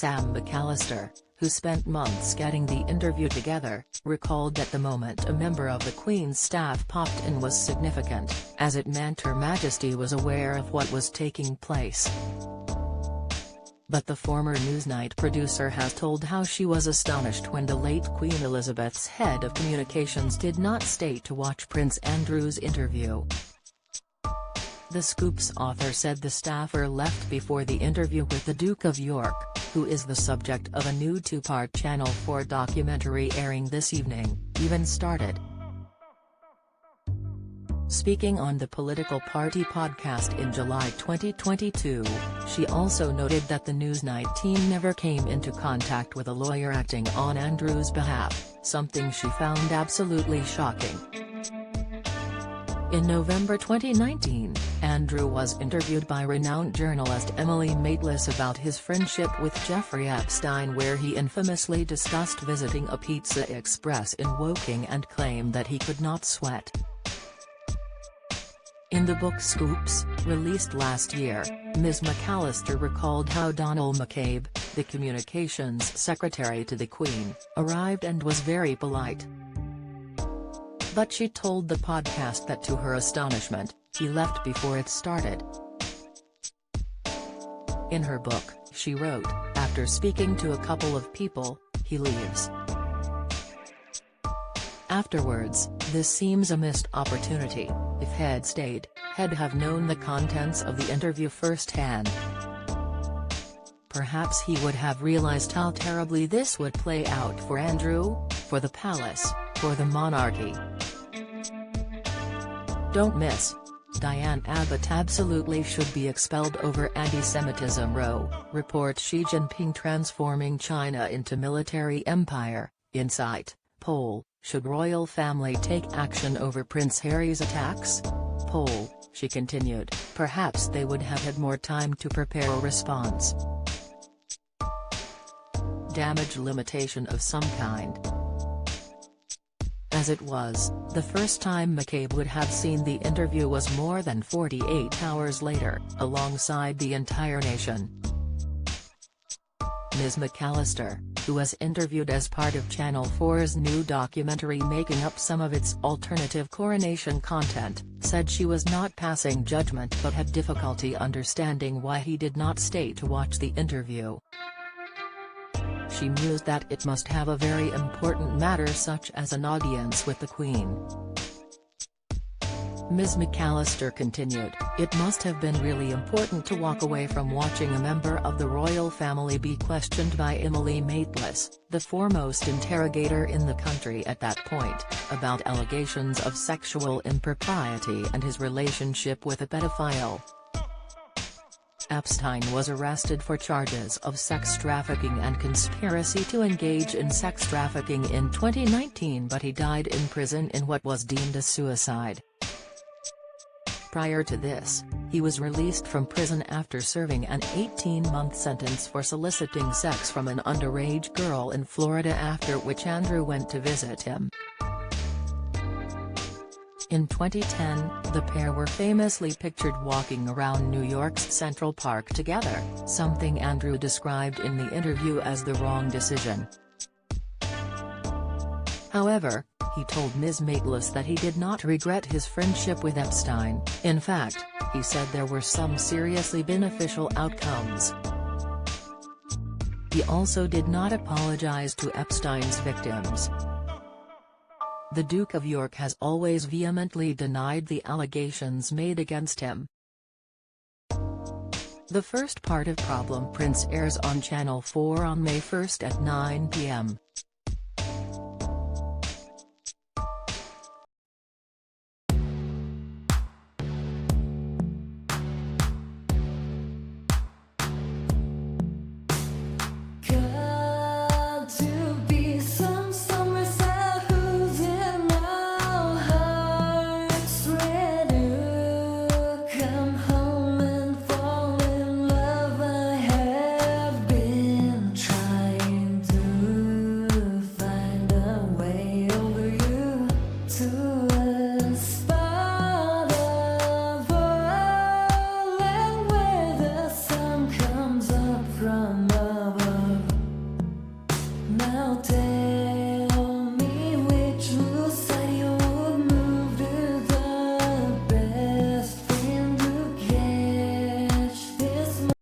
Sam McAllister, who spent months getting the interview together, recalled that the moment a member of the Queen's staff popped in was significant, as it meant Her Majesty was aware of what was taking place. But the former Newsnight producer has told how she was astonished when the late Queen Elizabeth's head of communications did not stay to watch Prince Andrew's interview. The Scoop's author said the staffer left before the interview with the Duke of York, who is the subject of a new two-part Channel 4 documentary airing this evening, even started. Speaking on the Political Party podcast in July 2022, she also noted that the Newsnight team never came into contact with a lawyer acting on Andrew's behalf, something she found absolutely shocking. In November 2019, Andrew was interviewed by renowned journalist Emily Maitlis about his friendship with Jeffrey Epstein, where he infamously discussed visiting a Pizza Express in Woking and claimed that he could not sweat. In the book Scoops, released last year, Ms. McAllister recalled how Donald McCabe, the communications secretary to the Queen, arrived and was very polite. But she told the podcast that to her astonishment, he left before it started. In her book, she wrote, after speaking to a couple of people, he leaves. Afterwards, this seems a missed opportunity. If he'd stayed, he'd have known the contents of the interview firsthand. Perhaps he would have realized how terribly this would play out for Andrew, for the palace, for the monarchy. Don't miss. Diane Abbott absolutely should be expelled over anti-Semitism. Report Xi Jinping transforming China into military empire. Insight. Poll, should royal family take action over Prince Harry's attacks? Poll, she continued, perhaps they would have had more time to prepare a response. Damage limitation of some kind. As it was, the first time McCabe would have seen the interview was more than 48 hours later, alongside the entire nation. Ms. McAllister, who was interviewed as part of Channel 4's new documentary making up some of its alternative coronation content, said she was not passing judgment but had difficulty understanding why he did not stay to watch the interview. She mused that it must have a very important matter such as an audience with the Queen. Ms. McAllister continued, it must have been really important to walk away from watching a member of the royal family be questioned by Emily Maitlis, the foremost interrogator in the country at that point, about allegations of sexual impropriety and his relationship with a pedophile. Epstein was arrested for charges of sex trafficking and conspiracy to engage in sex trafficking in 2019, but he died in prison in what was deemed a suicide. Prior to this, he was released from prison after serving an 18-month sentence for soliciting sex from an underage girl in Florida, after which Andrew went to visit him. In 2010, the pair were famously pictured walking around New York's Central Park together, something Andrew described in the interview as the wrong decision. However, he told Ms. Maitlis that he did not regret his friendship with Epstein. In fact, he said there were some seriously beneficial outcomes. He also did not apologize to Epstein's victims. The Duke of York has always vehemently denied the allegations made against him. The first part of Problem Prince airs on Channel 4 on May 1 at 9 p.m. melted.